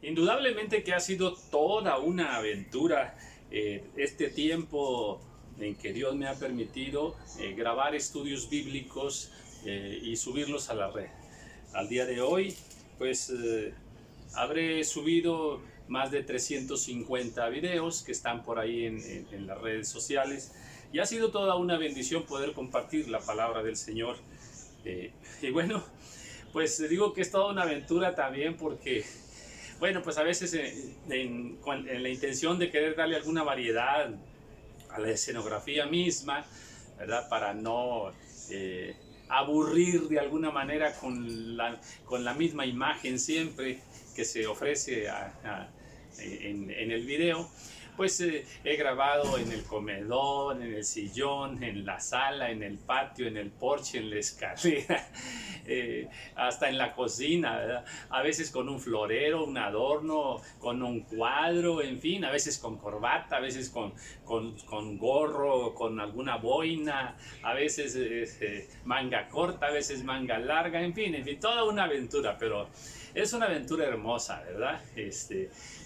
Indudablemente que ha sido toda una aventura este tiempo en que Dios me ha permitido grabar estudios bíblicos y subirlos a la red. Al día de hoy, pues habré subido más de 350 videos que están por ahí en las redes sociales y ha sido toda una bendición poder compartir la palabra del Señor. Y bueno, pues digo que es toda una aventura también porque bueno, pues a veces en la intención de querer darle alguna variedad a la escenografía misma, ¿verdad? Para no aburrir de alguna manera con la misma imagen siempre que se ofrece en el video, pues he grabado en el comedor, en el sillón, en la sala, en el patio, en el porche, en la escalera, hasta en la cocina, ¿verdad? A veces con un florero, un adorno, con un cuadro, en fin, a veces con corbata, a veces con gorro, con alguna boina, a veces manga corta, a veces manga larga, en fin, toda una aventura, pero es una aventura hermosa, ¿verdad?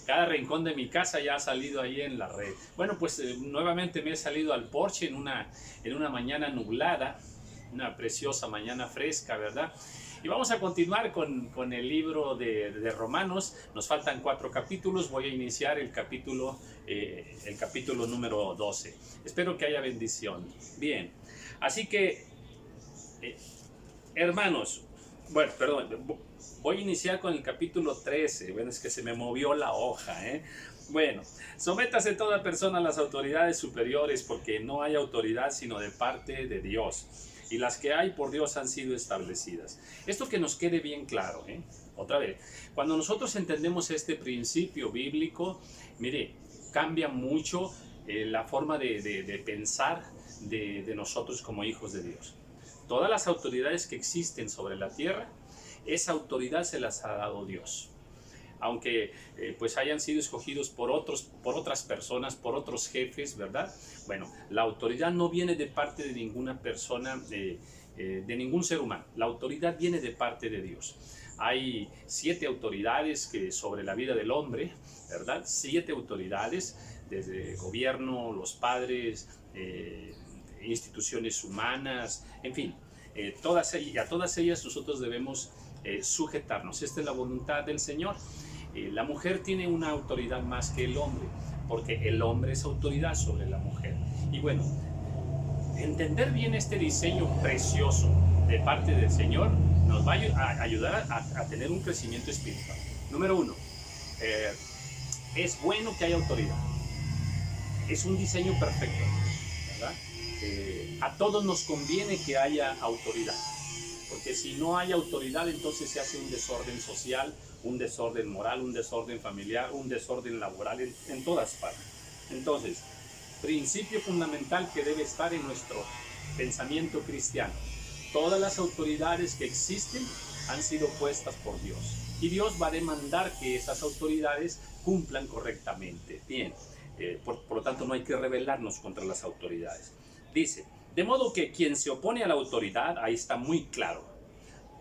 Cada rincón de mi casa ya ha salido ahí en la red. Bueno, pues nuevamente me he salido al porche en una mañana nublada, una preciosa mañana fresca, ¿verdad? Y vamos a continuar con el libro de Romanos. Nos faltan 4 capítulos. Voy a iniciar el capítulo número 12. Espero que haya bendición. Bien, así que, hermanos, bueno, perdón, voy a iniciar con el capítulo 13. Bueno, es que se me movió la hoja, ¿eh? Bueno, sométase toda persona a las autoridades superiores, porque no hay autoridad sino de parte de Dios, y las que hay por Dios han sido establecidas. Esto que nos quede bien claro, ¿eh? Otra vez, cuando nosotros entendemos este principio bíblico, mire, cambia mucho la forma de pensar de nosotros como hijos de Dios. Todas las autoridades que existen sobre la tierra, esa autoridad se las ha dado Dios. Aunque pues hayan sido escogidos por otras personas, por otros jefes, ¿verdad? Bueno, la autoridad no viene de parte de ninguna persona, de ningún ser humano. La autoridad viene de parte de Dios. Hay 7 autoridades sobre la vida del hombre, ¿verdad? 7 autoridades, desde gobierno, los padres, instituciones humanas, en fin, a todas ellas nosotros debemos sujetarnos. Esta es la voluntad del Señor. La mujer tiene una autoridad más que el hombre, porque el hombre es autoridad sobre la mujer. Y bueno, entender bien este diseño precioso de parte del Señor nos va a ayudar a tener un crecimiento espiritual. Número 1, es bueno que haya autoridad. Es un diseño perfecto, ¿verdad? A todos nos conviene que haya autoridad, porque si no hay autoridad, entonces se hace un desorden social, un desorden moral, un desorden familiar, un desorden laboral en todas partes. Entonces, principio fundamental que debe estar en nuestro pensamiento cristiano: todas las autoridades que existen han sido puestas por Dios, y Dios va a demandar que esas autoridades cumplan correctamente. Bien, por lo tanto no hay que rebelarnos contra las autoridades. Dice, de modo que quien se opone a la autoridad, ahí está muy claro,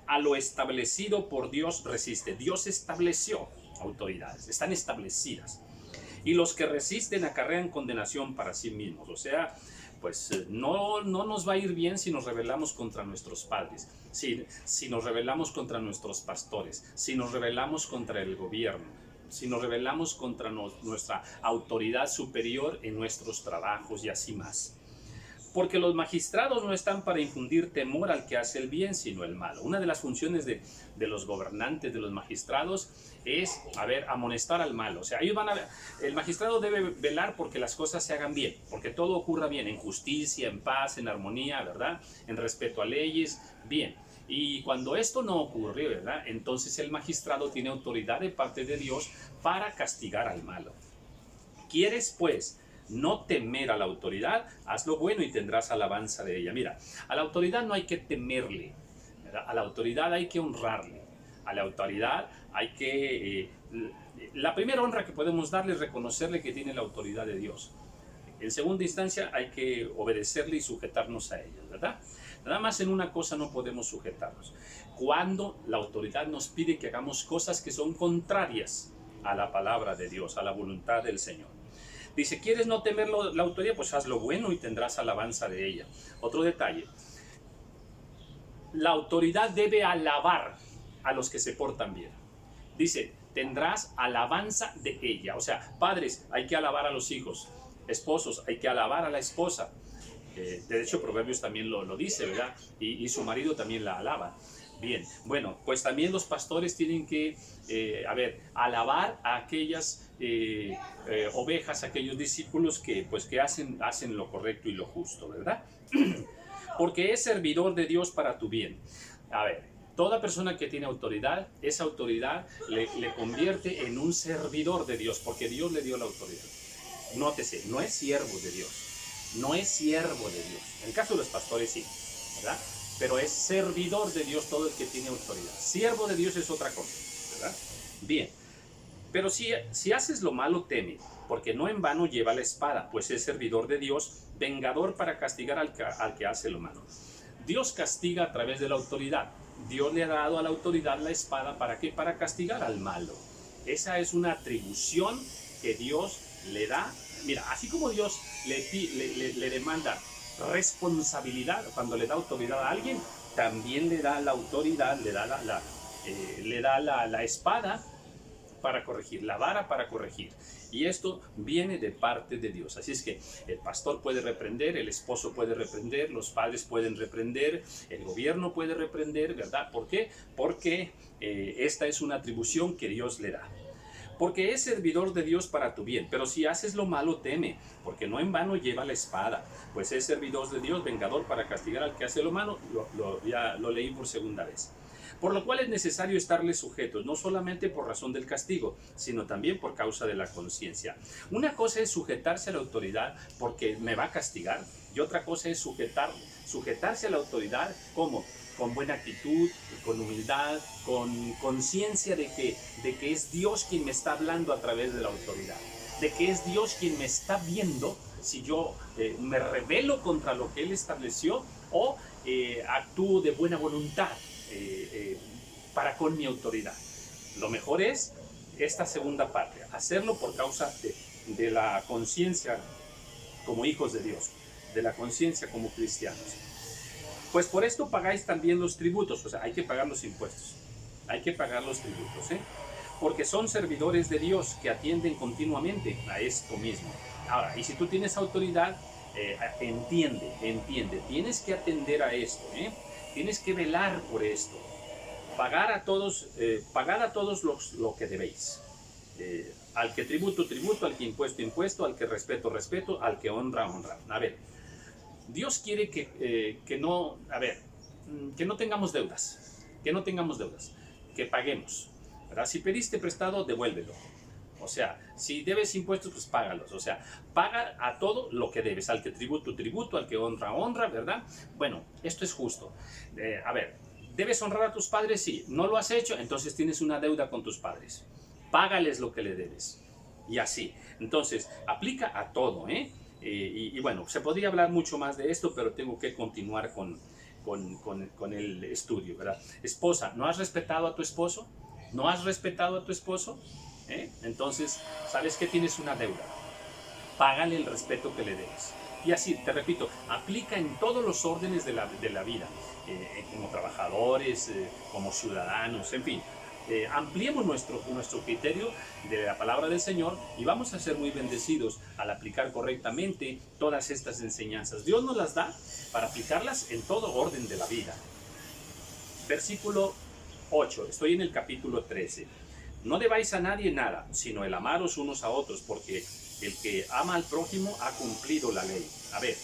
a lo establecido por Dios resiste. Dios estableció autoridades, están establecidas. Y los que resisten acarrean condenación para sí mismos. O sea, pues no nos va a ir bien si nos rebelamos contra nuestros padres, si nos rebelamos contra nuestros pastores, si nos rebelamos contra el gobierno, si nos rebelamos contra nuestra autoridad superior en nuestros trabajos y así más. Porque los magistrados no están para infundir temor al que hace el bien, sino el malo. Una de las funciones de los gobernantes, de los magistrados, es, amonestar al malo. O sea, el magistrado debe velar porque las cosas se hagan bien, porque todo ocurra bien, en justicia, en paz, en armonía, ¿verdad? En respeto a leyes, bien. Y cuando esto no ocurre, ¿verdad? Entonces el magistrado tiene autoridad de parte de Dios para castigar al malo. ¿Quieres, pues, no temer a la autoridad? Haz lo bueno y tendrás alabanza de ella. Mira, a la autoridad no hay que temerle, ¿verdad? A la autoridad hay que honrarle. A la autoridad hay que... la primera honra que podemos darle es reconocerle que tiene la autoridad de Dios. En segunda instancia hay que obedecerle y sujetarnos a ella, ¿verdad? Nada más en una cosa no podemos sujetarnos: cuando la autoridad nos pide que hagamos cosas que son contrarias a la palabra de Dios, a la voluntad del Señor. Dice, ¿quieres no temer la autoridad? Pues haz lo bueno y tendrás alabanza de ella. Otro detalle, la autoridad debe alabar a los que se portan bien. Dice, tendrás alabanza de ella. O sea, padres, hay que alabar a los hijos. Esposos, hay que alabar a la esposa. De hecho, Proverbios también lo dice, ¿verdad? Y su marido también la alaba. Bien, bueno, pues también los pastores tienen que, alabar a aquellas ovejas, a aquellos discípulos que hacen lo correcto y lo justo, ¿verdad? Porque es servidor de Dios para tu bien. A ver, toda persona que tiene autoridad, esa autoridad le convierte en un servidor de Dios, porque Dios le dio la autoridad. Nótese, no es siervo de Dios, no es siervo de Dios. En el caso de los pastores sí, ¿verdad? Pero es servidor de Dios todo el que tiene autoridad. Siervo de Dios es otra cosa, ¿verdad? Bien, pero si haces lo malo, teme, porque no en vano lleva la espada, pues es servidor de Dios, vengador para castigar al que hace lo malo. Dios castiga a través de la autoridad. Dios le ha dado a la autoridad la espada, ¿para qué? Para castigar al malo. Esa es una atribución que Dios le da. Mira, así como Dios le demanda responsabilidad cuando le da autoridad a alguien, también le da la autoridad, le da la espada para corregir, la vara para corregir. Y esto viene de parte de Dios. Así es que el pastor puede reprender, el esposo puede reprender, los padres pueden reprender, el gobierno puede reprender, ¿verdad? ¿Por qué? Porque esta es una atribución que Dios le da. Porque es servidor de Dios para tu bien. Pero si haces lo malo, teme, porque no en vano lleva la espada, pues es servidor de Dios, vengador para castigar al que hace lo malo. Ya lo leí por segunda vez. Por lo cual es necesario estarles sujetos, no solamente por razón del castigo, sino también por causa de la conciencia. Una cosa es sujetarse a la autoridad porque me va a castigar, y otra cosa es sujetarse a la autoridad como con buena actitud, con humildad, con conciencia de que es Dios quien me está hablando a través de la autoridad, de que es Dios quien me está viendo si yo me rebelo contra lo que Él estableció o actúo de buena voluntad para con mi autoridad. Lo mejor es esta segunda parte, hacerlo por causa de la conciencia como hijos de Dios, de la conciencia como cristianos. Pues por esto pagáis también los tributos, o sea, hay que pagar los impuestos, hay que pagar los tributos, porque son servidores de Dios que atienden continuamente a esto mismo. Ahora, y si tú tienes autoridad, entiende, tienes que atender a esto, tienes que velar por esto, pagad a todos lo que debéis. Al que tributo, al que impuesto, al que respeto, al que honra. A ver, Dios quiere que no tengamos deudas, que paguemos, ¿verdad? Si pediste prestado, devuélvelo. O sea, si debes impuestos, pues págalos. O sea, paga a todo lo que debes. Al que tributo, al que honra, ¿verdad? Bueno, esto es justo. ¿Debes honrar a tus padres? Sí. ¿No lo has hecho? Entonces tienes una deuda con tus padres. Págales lo que le debes. Y así. Entonces, aplica a todo, y bueno, se podría hablar mucho más de esto, pero tengo que continuar con el estudio, ¿verdad? Esposa, ¿no has respetado a tu esposo? ¿No has respetado a tu esposo? Entonces, ¿sabes que tienes una deuda? Págale el respeto que le debes. Y así, te repito, aplica en todos los órdenes de la vida, como trabajadores, como ciudadanos, en fin. Ampliemos nuestro criterio de la palabra del Señor y vamos a ser muy bendecidos al aplicar correctamente todas estas enseñanzas. Dios nos las da para aplicarlas en todo orden de la vida. Versículo 8, estoy en el capítulo 13. No debáis a nadie nada, sino el amaros unos a otros, porque el que ama al prójimo ha cumplido la ley. A ver,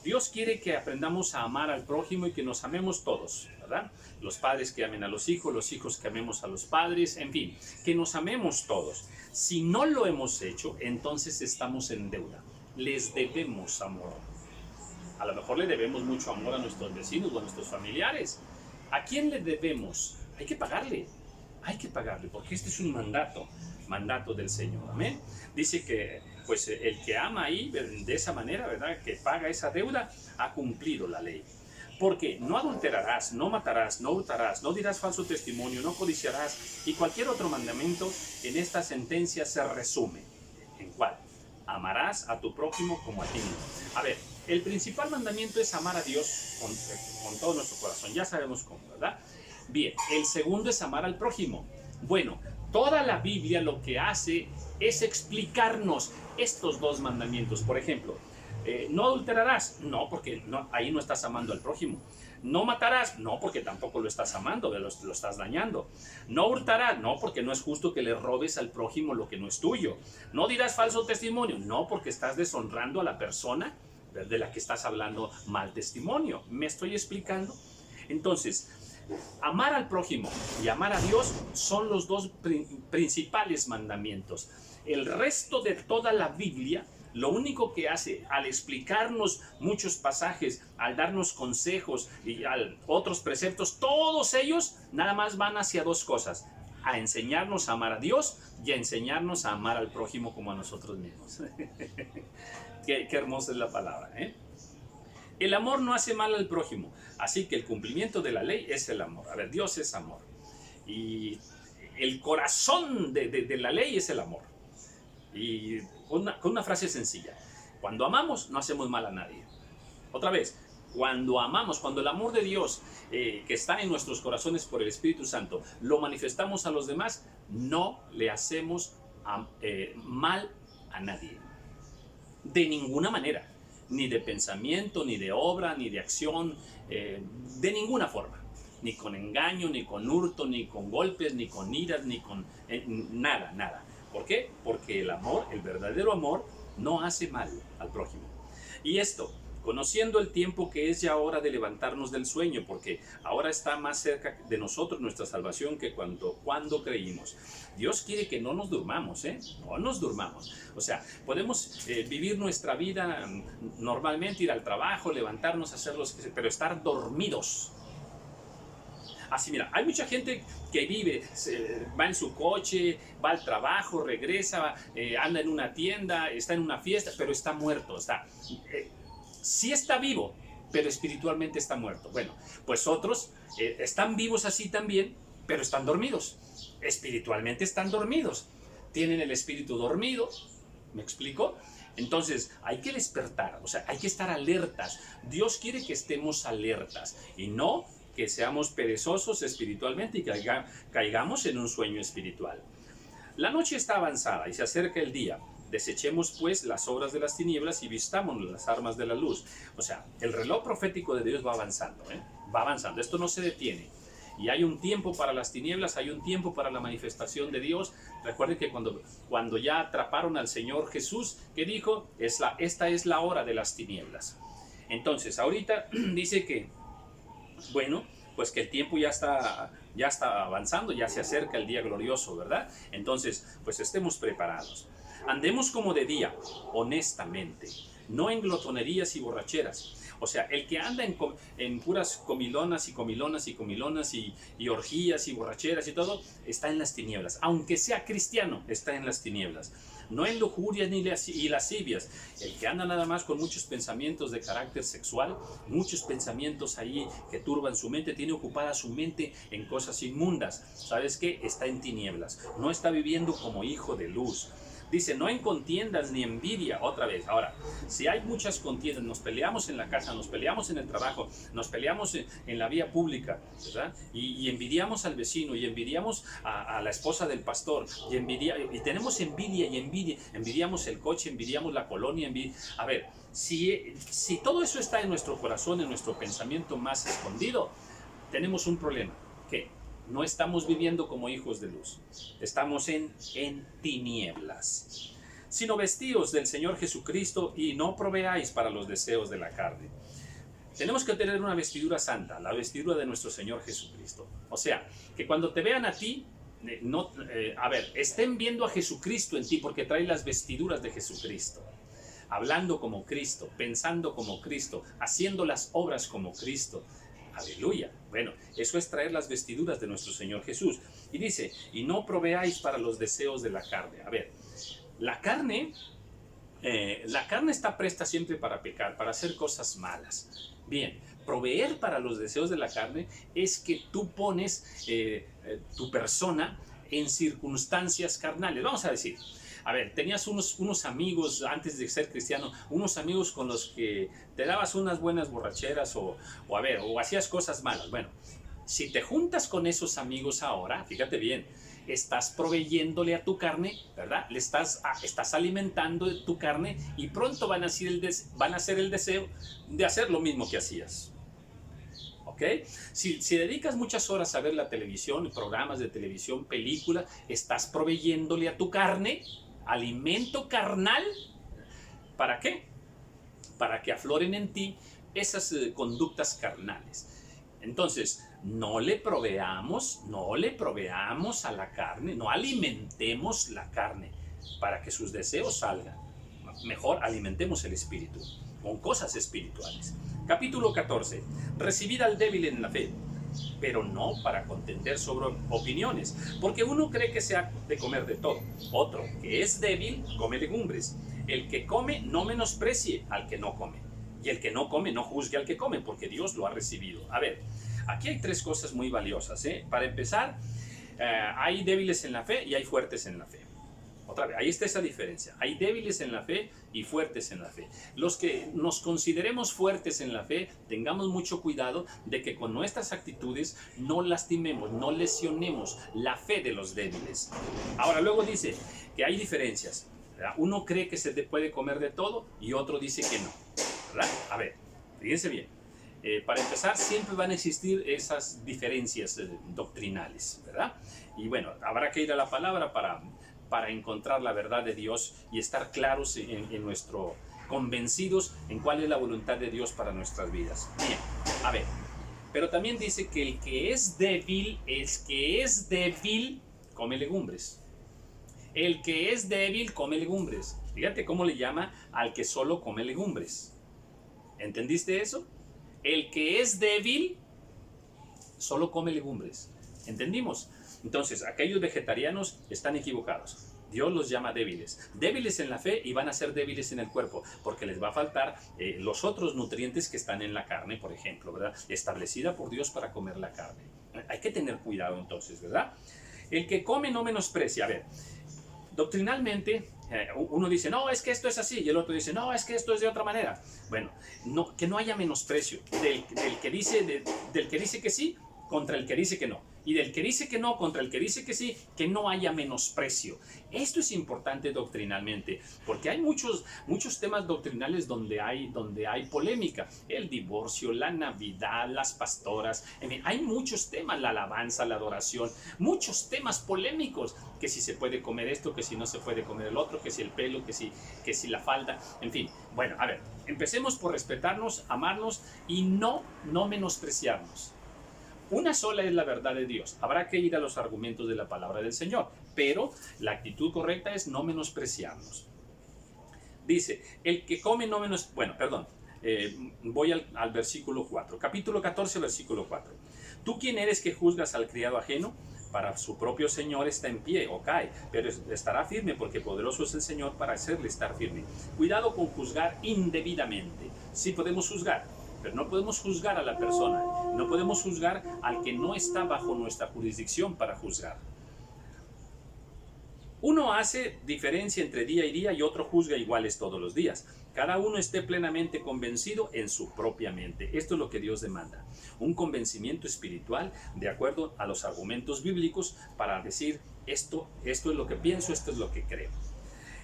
Dios quiere que aprendamos a amar al prójimo y que nos amemos todos, ¿verdad? Los padres que amen a los hijos que amemos a los padres, en fin, que nos amemos todos. Si no lo hemos hecho, entonces estamos en deuda. Les debemos amor. A lo mejor le debemos mucho amor a nuestros vecinos o a nuestros familiares. ¿A quién le debemos? Hay que pagarle, porque este es un mandato del Señor, amén. Dice que pues el que ama ahí de esa manera, ¿verdad?, que paga esa deuda, ha cumplido la ley. Porque no adulterarás, no matarás, no hurtarás, no dirás falso testimonio, no codiciarás, y cualquier otro mandamiento en esta sentencia se resume. ¿En cuál? Amarás a tu prójimo como a ti mismo. A ver, el principal mandamiento es amar a Dios con todo nuestro corazón. Ya sabemos cómo, ¿verdad? Bien, el segundo es amar al prójimo. Bueno, toda la Biblia lo que hace es explicarnos estos dos mandamientos. Por ejemplo, no adulterarás, no, porque ahí no estás amando al prójimo. No matarás, no, porque tampoco lo estás amando, lo estás dañando. No hurtarás, no, porque no es justo que le robes al prójimo lo que no es tuyo. No dirás falso testimonio, no, porque estás deshonrando a la persona de la que estás hablando mal testimonio. ¿Me estoy explicando? Entonces, amar al prójimo y amar a Dios son los dos principales mandamientos. El resto de toda la Biblia, lo único que hace al explicarnos muchos pasajes, al darnos consejos y otros preceptos, todos ellos nada más van hacia dos cosas: a enseñarnos a amar a Dios y a enseñarnos a amar al prójimo como a nosotros mismos. Qué hermosa es la palabra, ¿eh? El amor no hace mal al prójimo, así que el cumplimiento de la ley es el amor. A ver, Dios es amor. Y el corazón de la ley es el amor. Y con una frase sencilla: cuando amamos, no hacemos mal a nadie. Otra vez, cuando amamos, cuando el amor de Dios que está en nuestros corazones por el Espíritu Santo, lo manifestamos a los demás, no le hacemos mal a nadie. De ninguna manera. Ni de pensamiento, ni de obra, ni de acción, de ninguna forma. Ni con engaño, ni con hurto, ni con golpes, ni con iras, ni con nada, nada. ¿Por qué? Porque el amor, el verdadero amor, no hace mal al prójimo. Y esto, conociendo el tiempo que es ya hora de levantarnos del sueño, porque ahora está más cerca de nosotros nuestra salvación que cuando creímos. Dios quiere que no nos durmamos, no nos durmamos. O sea, podemos vivir nuestra vida normalmente, ir al trabajo, levantarnos, hacerlos, pero estar dormidos. Así, mira, hay mucha gente que vive, va en su coche, va al trabajo, regresa, anda en una tienda, está en una fiesta, pero está muerto, sí está vivo, pero espiritualmente está muerto. Bueno, pues otros están vivos así también, pero están dormidos. Espiritualmente están dormidos. Tienen el espíritu dormido. ¿Me explico? Entonces hay que despertar, o sea, hay que estar alertas. Dios quiere que estemos alertas y no que seamos perezosos espiritualmente y que caigamos en un sueño espiritual. La noche está avanzada y se acerca el día. Desechemos pues las obras de las tinieblas y vistámonos las armas de la luz. O sea, el reloj profético de Dios va avanzando, va avanzando. Esto no se detiene. Y hay un tiempo para las tinieblas, hay un tiempo para la manifestación de Dios. Recuerden que cuando ya atraparon al Señor Jesús, ¿qué dijo? Esta es la hora de las tinieblas. Entonces, ahorita dice que, bueno, pues que el tiempo ya está avanzando, ya se acerca el día glorioso, ¿verdad? Entonces, pues estemos preparados. Andemos como de día, honestamente, no en glotonerías y borracheras. O sea, el que anda en puras comilonas y orgías y borracheras y todo, está en las tinieblas. Aunque sea cristiano, está en las tinieblas. No en lujurias y lascivias. El que anda nada más con muchos pensamientos de carácter sexual, muchos pensamientos ahí que turban su mente, tiene ocupada su mente en cosas inmundas. ¿Sabes qué? Está en tinieblas. No está viviendo como hijo de luz. Dice, no en contiendas ni envidia, otra vez. Ahora, si hay muchas contiendas, nos peleamos en la casa, nos peleamos en el trabajo, nos peleamos en la vía pública, ¿verdad? Y envidiamos al vecino, y envidiamos a la esposa del pastor, y tenemos envidia y envidiamos el coche, envidiamos la colonia, A ver, si todo eso está en nuestro corazón, en nuestro pensamiento más escondido, tenemos un problema. ¿Qué? No estamos viviendo como hijos de luz. Estamos en tinieblas. Sino vestíos del Señor Jesucristo y no proveáis para los deseos de la carne. Tenemos que tener una vestidura santa, la vestidura de nuestro Señor Jesucristo. O sea, que cuando te vean a ti, estén viendo a Jesucristo en ti porque trae las vestiduras de Jesucristo. Hablando como Cristo, pensando como Cristo, haciendo las obras como Cristo. Aleluya. Bueno, eso es traer las vestiduras de nuestro Señor Jesús. Y dice, y no proveáis para los deseos de la carne. A ver, la carne está presta siempre para pecar, para hacer cosas malas. Bien, proveer para los deseos de la carne es que tú pones tu persona en circunstancias carnales. Vamos a decir, a ver, tenías unos amigos antes de ser cristiano, unos amigos con los que te dabas unas buenas borracheras o hacías cosas malas. Bueno, si te juntas con esos amigos ahora, fíjate bien, estás proveyéndole a tu carne, ¿verdad? Estás alimentando tu carne y pronto van a hacer el deseo de hacer lo mismo que hacías. ¿Ok? Si dedicas muchas horas a ver la televisión, programas de televisión, películas, estás proveyéndole a tu carne alimento carnal. ¿Para qué? Para que afloren en ti esas conductas carnales. Entonces, no le proveamos a la carne, no alimentemos la carne para que sus deseos salgan. Mejor alimentemos el espíritu con cosas espirituales. Capítulo 14. Recibid al débil en la fe, pero no para contender sobre opiniones, porque uno cree que se ha de comer de todo. Otro, que es débil, come legumbres. El que come no menosprecie al que no come. Y el que no come no juzgue al que come, porque Dios lo ha recibido. A ver, aquí hay tres cosas muy valiosas. Para empezar, hay débiles en la fe y hay fuertes en la fe. Otra vez, ahí está esa diferencia. Hay débiles en la fe y fuertes en la fe. Los que nos consideremos fuertes en la fe, tengamos mucho cuidado de que con nuestras actitudes no lastimemos, no lesionemos la fe de los débiles. Ahora, luego dice que hay diferencias, ¿verdad? Uno cree que se puede comer de todo y otro dice que no, ¿verdad? A ver, fíjense bien. Para empezar, siempre van a existir esas diferencias doctrinales, ¿verdad? Y bueno, habrá que ir a la palabra para encontrar la verdad de Dios y estar claros convencidos en cuál es la voluntad de Dios para nuestras vidas. Bien, a ver, pero también dice que el que es débil, come legumbres. El que es débil come legumbres. Fíjate cómo le llama al que solo come legumbres. ¿Entendiste eso? El que es débil solo come legumbres. ¿Entendimos? Entonces, aquellos vegetarianos están equivocados. Dios los llama débiles. Débiles en la fe y van a ser débiles en el cuerpo, porque les va a faltar los otros nutrientes que están en la carne, por ejemplo, ¿verdad? Establecida por Dios para comer la carne. Hay que tener cuidado entonces, ¿verdad? El que come no menosprecia. A ver, doctrinalmente, uno dice, no, es que esto es así, y el otro dice, no, es que esto es de otra manera. Bueno, que no haya menosprecio del que dice que sí contra el que dice que no. Y del que dice que no contra el que dice que sí, que no haya menosprecio. Esto es importante doctrinalmente, porque hay muchos temas doctrinales donde hay polémica. El divorcio, la Navidad, las pastoras, en fin, hay muchos temas, la alabanza, la adoración, muchos temas polémicos, que si se puede comer esto, que si no se puede comer el otro, que si el pelo, que si la falda, en fin. Bueno, a ver, empecemos por respetarnos, amarnos y no menospreciarnos. Una sola es la verdad de Dios. Habrá que ir a los argumentos de la palabra del Señor, pero la actitud correcta es no menospreciarnos. Dice, el que come no menosprecia. Bueno, perdón, voy al versículo 4. Capítulo 14, versículo 4. ¿Tú quién eres que juzgas al criado ajeno? Para su propio Señor está en pie o cae, pero estará firme porque poderoso es el Señor para hacerle estar firme. Cuidado con juzgar indebidamente. Sí podemos juzgar, pero no podemos juzgar a la persona, no podemos juzgar al que no está bajo nuestra jurisdicción para juzgar. Uno hace diferencia entre día y día y otro juzga iguales todos los días. Cada uno esté plenamente convencido en su propia mente. Esto es lo que Dios demanda. Un convencimiento espiritual de acuerdo a los argumentos bíblicos para decir esto es lo que pienso, esto es lo que creo.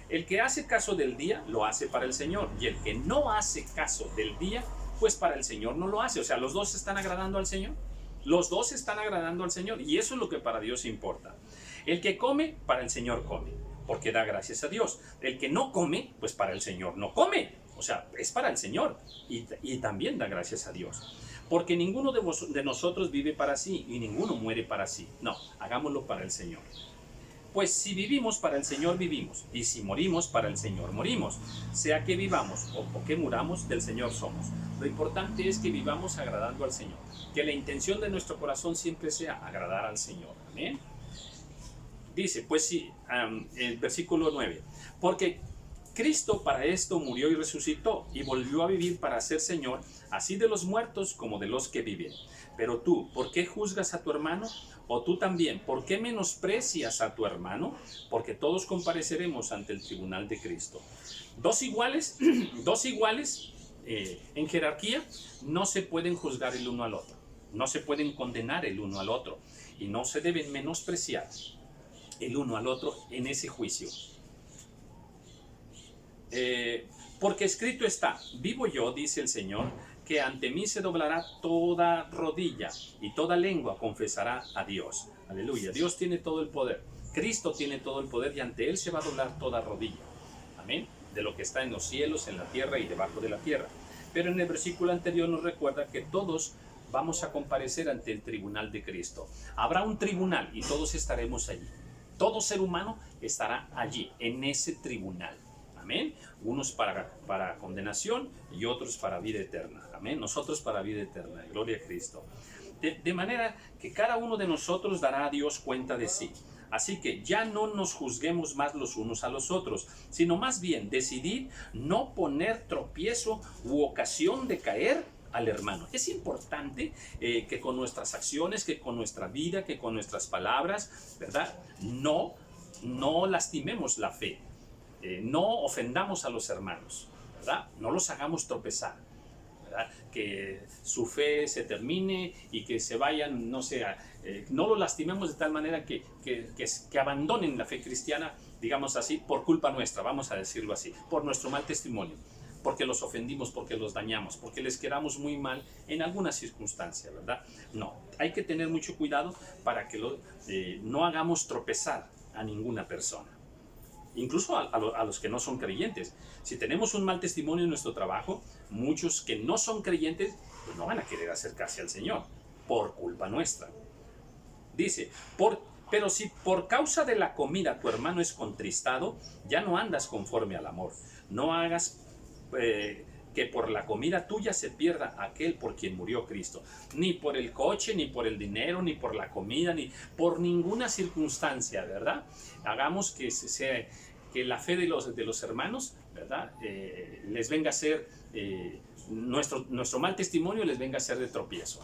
El que hace caso del día lo hace para el Señor, y el que no hace caso del día, pues para el Señor no lo hace. O sea, los dos están agradando al Señor. Los dos están agradando al Señor, y eso es lo que para Dios importa. El que come, para el Señor come, porque da gracias a Dios. El que no come, pues para el Señor no come. O sea, es para el Señor, y también da gracias a Dios. Porque ninguno de nosotros vive para sí, y ninguno muere para sí. No, hagámoslo para el Señor. Pues si vivimos, para el Señor vivimos, y si morimos, para el Señor morimos. Sea que vivamos o que muramos, del Señor somos. Lo importante es que vivamos agradando al Señor, que la intención de nuestro corazón siempre sea agradar al Señor. Amén. Dice, pues sí, el versículo 9, porque Cristo para esto murió y resucitó y volvió a vivir para ser Señor, así de los muertos como de los que viven. Pero tú, ¿por qué juzgas a tu hermano? O tú también, ¿por qué menosprecias a tu hermano? Porque todos compareceremos ante el tribunal de Cristo. Dos iguales, en jerarquía, no se pueden juzgar el uno al otro, no se pueden condenar el uno al otro y no se deben menospreciar el uno al otro en ese juicio. Porque escrito está, vivo yo, dice el Señor, que ante mí se doblará toda rodilla y toda lengua confesará a Dios. Aleluya, Dios tiene todo el poder, Cristo tiene todo el poder y ante Él se va a doblar toda rodilla. Amén, de lo que está en los cielos, en la tierra y debajo de la tierra. Pero en el versículo anterior nos recuerda que todos vamos a comparecer ante el tribunal de Cristo. Habrá un tribunal y todos estaremos allí. Todo ser humano estará allí, en ese tribunal. Amén. Unos para condenación y otros para vida eterna. Amén. Nosotros para vida eterna. Gloria a Cristo. De manera que cada uno de nosotros dará a Dios cuenta de sí. Así que ya no nos juzguemos más los unos a los otros, sino más bien decidid no poner tropiezo u ocasión de caer al hermano. Es importante que con nuestras acciones, que con nuestra vida, que con nuestras palabras, ¿verdad? No lastimemos la fe. No ofendamos a los hermanos, ¿verdad? No los hagamos tropezar, ¿verdad? Que su fe se termine y que se vayan, no sé, no los lastimemos de tal manera que abandonen la fe cristiana, digamos así, por culpa nuestra, vamos a decirlo así, por nuestro mal testimonio, porque los ofendimos, porque los dañamos, porque les quedamos muy mal en alguna circunstancia, ¿verdad? No, hay que tener mucho cuidado para que no hagamos tropezar a ninguna persona. Incluso a los que no son creyentes. Si tenemos un mal testimonio en nuestro trabajo, muchos que no son creyentes pues no van a querer acercarse al Señor por culpa nuestra. Dice, pero si por causa de la comida tu hermano es contristado, ya no andas conforme al amor. No hagas que por la comida tuya se pierda aquel por quien murió Cristo. Ni por el coche, ni por el dinero, ni por la comida, ni por ninguna circunstancia, ¿verdad? Hagamos que la fe de los hermanos, ¿verdad? Les venga a ser, nuestro mal testimonio les venga a ser de tropiezo.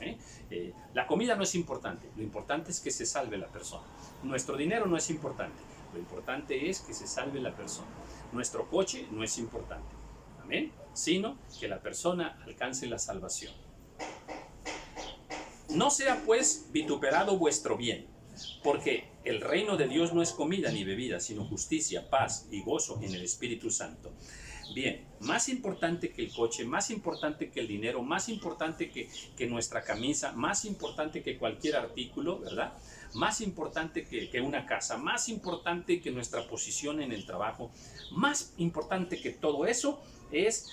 La comida no es importante, lo importante es que se salve la persona. Nuestro dinero no es importante, lo importante es que se salve la persona. Nuestro coche no es importante. Amén, sino que la persona alcance la salvación. No sea pues vituperado vuestro bien, porque el reino de Dios no es comida ni bebida, sino justicia, paz y gozo en el Espíritu Santo. Bien, más importante que el coche, más importante que el dinero, más importante que nuestra camisa, más importante que cualquier artículo, ¿verdad? Más importante que una casa, más importante que nuestra posición en el trabajo, más importante que todo eso es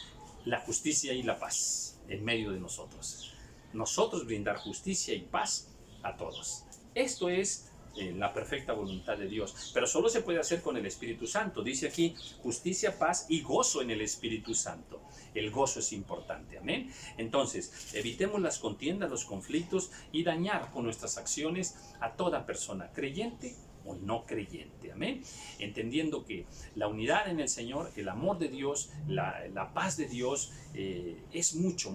la justicia y la paz en medio de nosotros. Nosotros brindar justicia y paz a todos. Esto es la perfecta voluntad de Dios, pero solo se puede hacer con el Espíritu Santo. Dice aquí justicia, paz y gozo en el Espíritu Santo. El gozo es importante, amén. Entonces, evitemos las contiendas, los conflictos y dañar con nuestras acciones a toda persona, creyente o no creyente, amén. Entendiendo que la unidad en el Señor, el amor de Dios, la paz de Dios es mucho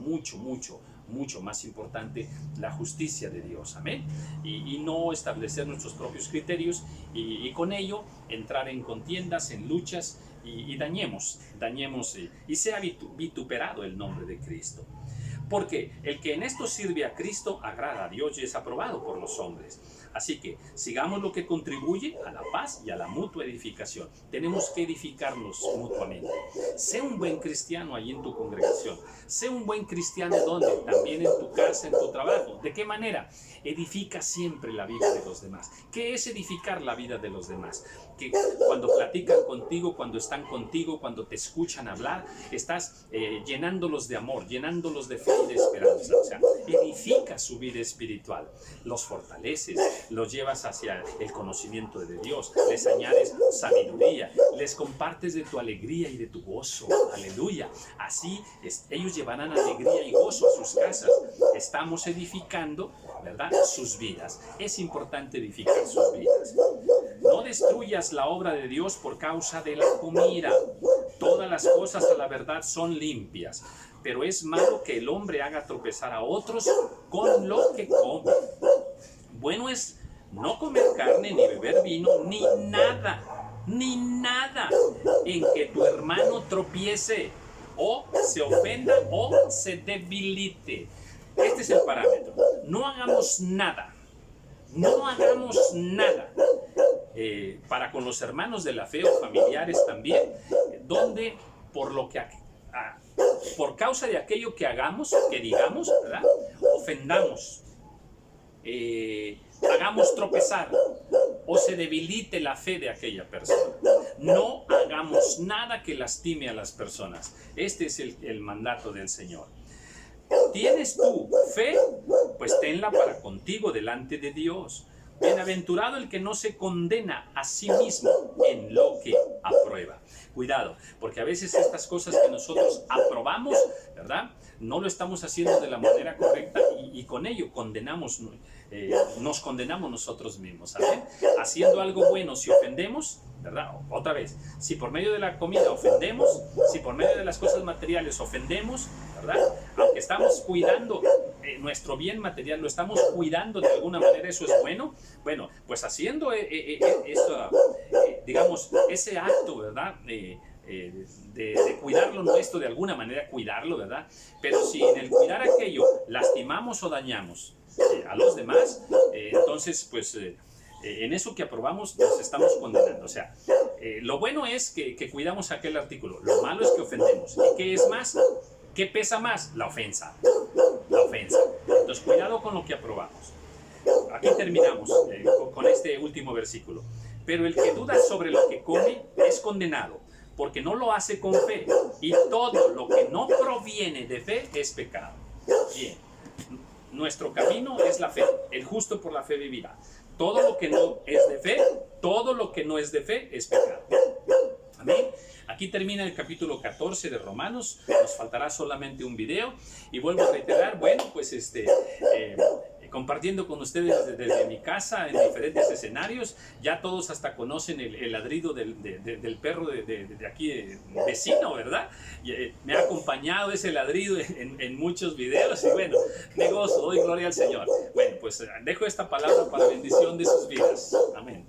más importante la justicia de Dios, amén. Y no establecer nuestros propios criterios y con ello entrar en contiendas, en luchas y dañemos y sea vituperado el nombre de Cristo. Porque el que en esto sirve a Cristo agrada a Dios y es aprobado por los hombres. Así que sigamos lo que contribuye a la paz y a la mutua edificación. Tenemos que edificarnos mutuamente. Sé un buen cristiano allí en tu congregación. Sé un buen cristiano donde, también en tu casa, en tu trabajo. ¿De qué manera? Edifica siempre la vida de los demás. ¿Qué es edificar la vida de los demás? Que cuando platican contigo, cuando están contigo, cuando te escuchan hablar, estás llenándolos de amor, llenándolos de fe y de esperanza. O sea, edifica su vida espiritual, los fortaleces, los llevas hacia el conocimiento de Dios, les añades sabiduría, les compartes de tu alegría y de tu gozo. Aleluya. Así ellos llevarán alegría y gozo a sus casas. Estamos edificando, ¿verdad?, sus vidas. Es importante edificar sus vidas. No destruyas la obra de Dios por causa de la comida. Todo todas las cosas a la verdad son limpias, pero es malo que el hombre haga tropezar a otros con lo que come. Bueno es no comer carne, ni beber vino, ni nada en que tu hermano tropiece, o se ofenda, o se debilite. Este es el parámetro. No hagamos nada para con los hermanos de la fe o familiares también, donde por causa de aquello que hagamos, que digamos, ¿verdad?, ofendamos, hagamos tropezar o se debilite la fe de aquella persona. No hagamos nada que lastime a las personas. Este es el mandato del Señor. ¿Tienes tú fe? Pues tenla para contigo delante de Dios. Bienaventurado el que no se condena a sí mismo en lo que aprueba. Cuidado, porque a veces estas cosas que nosotros aprobamos, ¿verdad?, no lo estamos haciendo de la manera correcta y con ello nos condenamos nosotros mismos, ¿saben? Haciendo algo bueno, si ofendemos, ¿verdad? Otra vez, si por medio de la comida ofendemos, si por medio de las cosas materiales ofendemos, ¿verdad?, aunque estamos cuidando nuestro bien material, lo estamos cuidando de alguna manera, eso es bueno. Bueno, pues haciendo digamos, ese acto, ¿verdad?, de cuidar lo nuestro, de alguna manera cuidarlo, ¿verdad? Pero si en el cuidar aquello lastimamos o dañamos a los demás, entonces pues en eso que aprobamos nos estamos condenando. O sea, lo bueno es que cuidamos aquel artículo, lo malo es que ofendemos. ¿Y qué es más? ¿Qué pesa más? La ofensa. La ofensa. Entonces cuidado con lo que aprobamos. Aquí terminamos con este último versículo. Pero el que duda sobre lo que come es condenado, porque no lo hace con fe, y todo lo que no proviene de fe es pecado. Bien, nuestro camino es la fe, el justo por la fe vivirá. Todo lo que no es de fe, todo lo que no es de fe es pecado. Amén. Aquí termina el capítulo 14 de Romanos, nos faltará solamente un video, y vuelvo a reiterar, bueno, pues compartiendo con ustedes desde mi casa en diferentes escenarios. Ya todos hasta conocen el ladrido del perro de aquí, vecino, ¿verdad? Y, me ha acompañado ese ladrido en muchos videos, y bueno, me gozo, doy gloria al Señor. Bueno, pues dejo esta palabra para bendición de sus vidas. Amén.